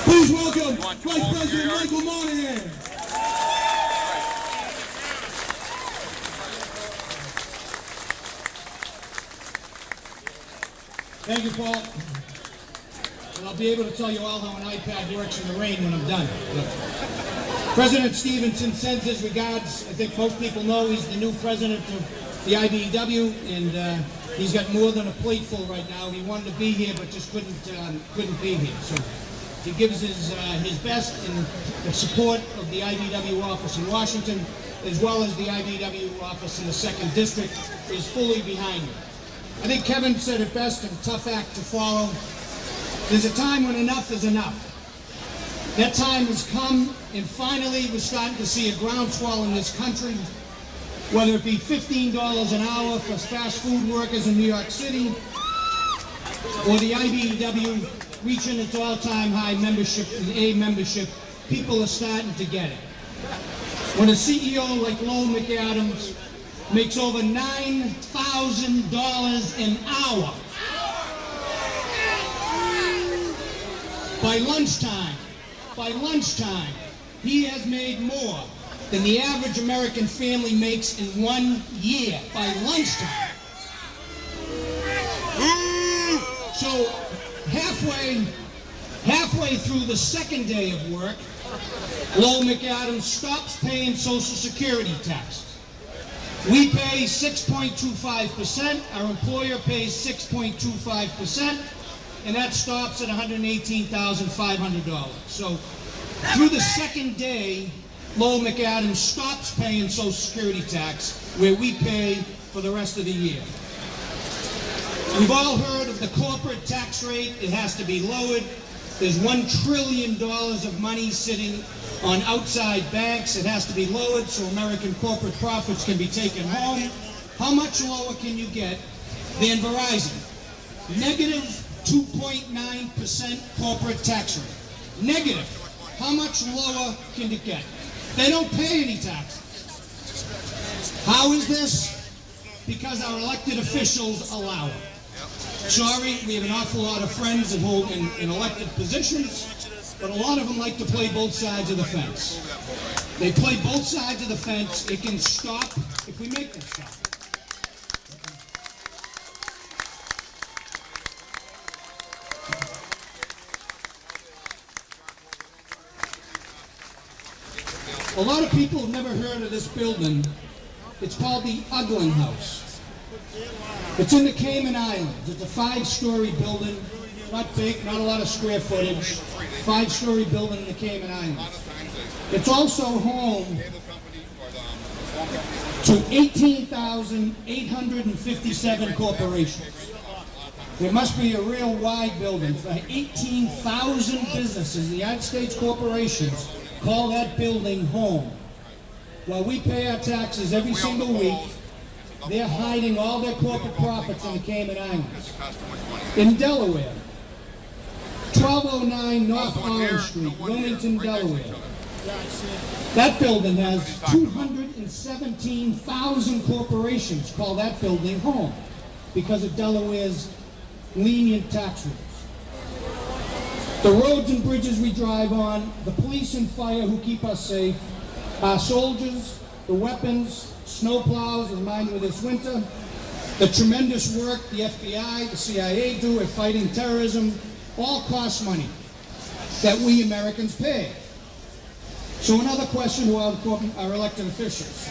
Please welcome Vice President Michael Monahan. Thank you, Paul. And I'll be able to tell you all how an iPad works in the rain when I'm done. President Stevenson sends his regards. I think most people know he's the new president of the IBEW, and he's got more than a plate full right now. He wanted to be here, but just couldn't be here. So he gives his best in the support of the IBEW office in Washington, as well as the IBEW office in the 2nd District, is fully behind him. I think Kevin said it best in a tough act to follow. There's a time when enough is enough. That time has come, and finally we're starting to see a groundswell in this country, whether it be $15 an hour for fast food workers in New York City, or the IBEW reaching its all-time high membership, in A membership. People are starting to get it. When a CEO like Lowell McAdams makes over $9,000 an hour, by lunchtime, he has made more than the average American family makes in 1 year, by lunchtime. So halfway through the 2nd day of work, Lowell McAdams stops paying Social Security taxes. We pay 6.25%, our employer pays 6.25%, and that stops at $118,500. So through the 2nd day, Lowell McAdams stops paying Social Security tax, where we pay for the rest of the year. We've all heard of the corporate tax rate. It has to be lowered. There's $1 trillion of money sitting on outside banks. It has to be lowered so American corporate profits can be taken home. How much lower can you get than Verizon? Negative 2.9% corporate tax rate. Negative. How much lower can it get? They don't pay any taxes. How is this? Because our elected officials allow it. Sorry, we have an awful lot of friends in elected positions, but a lot of them like to play both sides of the fence. They play both sides of the fence. It can stop if we make them stop. A lot of people have never heard of this building. It's called the Uglin House. It's in the Cayman Islands. It's a 5-story building, not big, not a lot of square footage. 5-story building in the Cayman Islands. It's also home to 18,857 corporations. There must be a real wide building. For 18,000 businesses, the United States corporations call that building home. While we pay our taxes every single week, they're hiding all their corporate profits in the Cayman Islands. In Delaware, 1209 North Orange Street, Wilmington, Delaware. That building has 217,000 corporations call that building home because of Delaware's lenient tax rules. The roads and bridges we drive on, the police and fire who keep us safe, our soldiers, the weapons, snowplows, as mine were this winter, the tremendous work the FBI, the CIA do at fighting terrorism, all cost money that we Americans pay. So another question to our elected officials.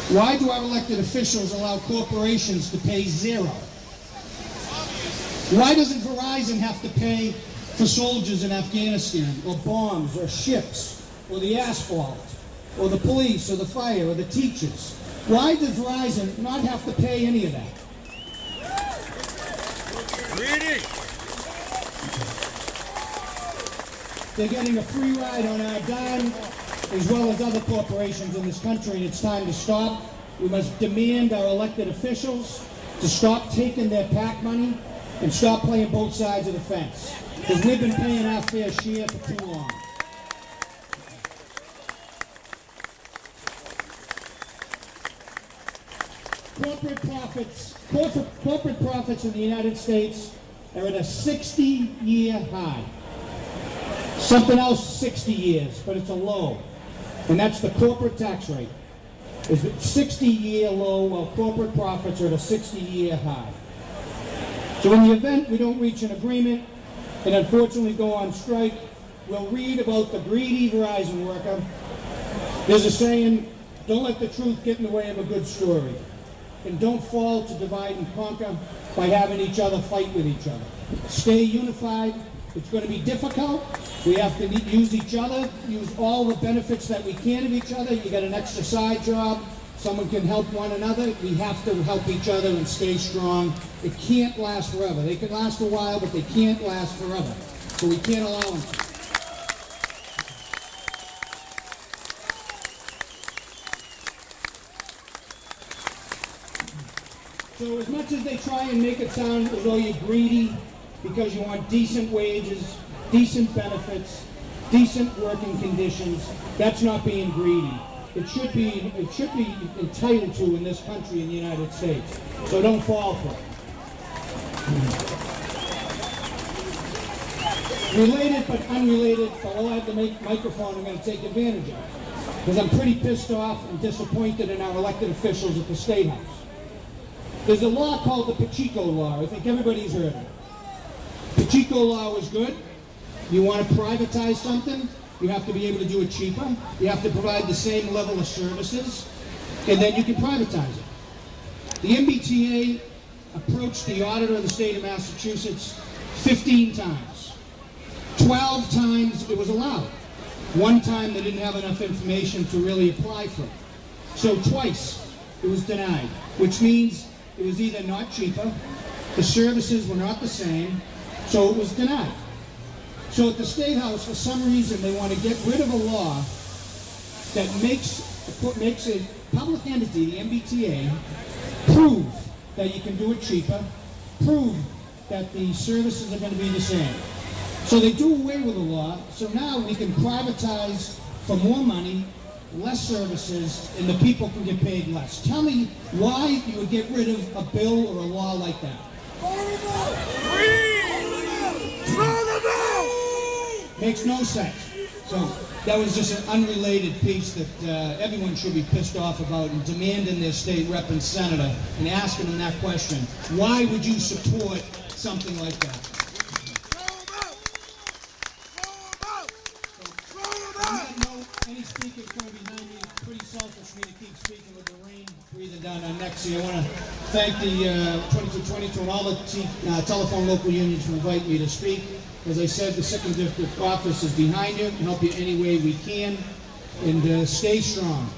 Why do our elected officials allow corporations to pay zero? Why doesn't Verizon have to pay for soldiers in Afghanistan, or bombs, or ships, or the asphalt, or the police, or the fire, or the teachers? Why does Verizon not have to pay any of that? Reading. They're getting a free ride on our dime, as well as other corporations in this country, and it's time to stop. We must demand our elected officials to stop taking their PAC money and stop playing both sides of the fence, because we've been paying our fair share for too long. Corporate profits in the United States are at a 60-year high. Something else, 60 years, but it's a low. And that's the corporate tax rate. It's a 60-year low while corporate profits are at a 60-year high. So in the event we don't reach an agreement and unfortunately go on strike, we'll read about the greedy Verizon worker. There's a saying, don't let the truth get in the way of a good story. And don't fall to divide and conquer by having each other fight with each other. Stay unified. It's going to be difficult. We have to use each other, use all the benefits that we can of each other. You got an extra side job. Someone can help one another. We have to help each other and stay strong. It can't last forever. They can last a while, but they can't last forever. So we can't allow them to. So as much as they try and make it sound as though you're greedy because you want decent wages, decent benefits, decent working conditions, that's not being greedy. It should be entitled to in this country, in the United States. So don't fall for it. Related but unrelated, but while I have the microphone, I'm going to take advantage of it. Because I'm pretty pissed off and disappointed in our elected officials at the State House. There's a law called the Pacheco Law. I think everybody's heard of it. Pacheco Law was good. You want to privatize something, you have to be able to do it cheaper. You have to provide the same level of services, and then you can privatize it. The MBTA approached the auditor of the state of Massachusetts 15 times. 12 times it was allowed. One time they didn't have enough information to really apply for it. So twice it was denied, which means it was either not cheaper, the services were not the same, so it was denied. So at the State House, for some reason, they want to get rid of a law that makes a public entity, the MBTA, prove that you can do it cheaper, prove that the services are going to be the same. So they do away with the law, so now we can privatize for more money, less services, and the people can get paid less. Tell me why you would get rid of a bill or a law like that. Makes no sense. So that was just an unrelated piece that everyone should be pissed off about and demanding their state rep and senator and asking them that question. Why would you support something like that? Any speaker coming behind me, it's pretty selfish for me to keep speaking with the rain breathing down our necks here. I want to thank the 2222 and all the telephone local unions for inviting me to speak. As I said, the 2nd District office is behind you. Help you any way we can, and stay strong.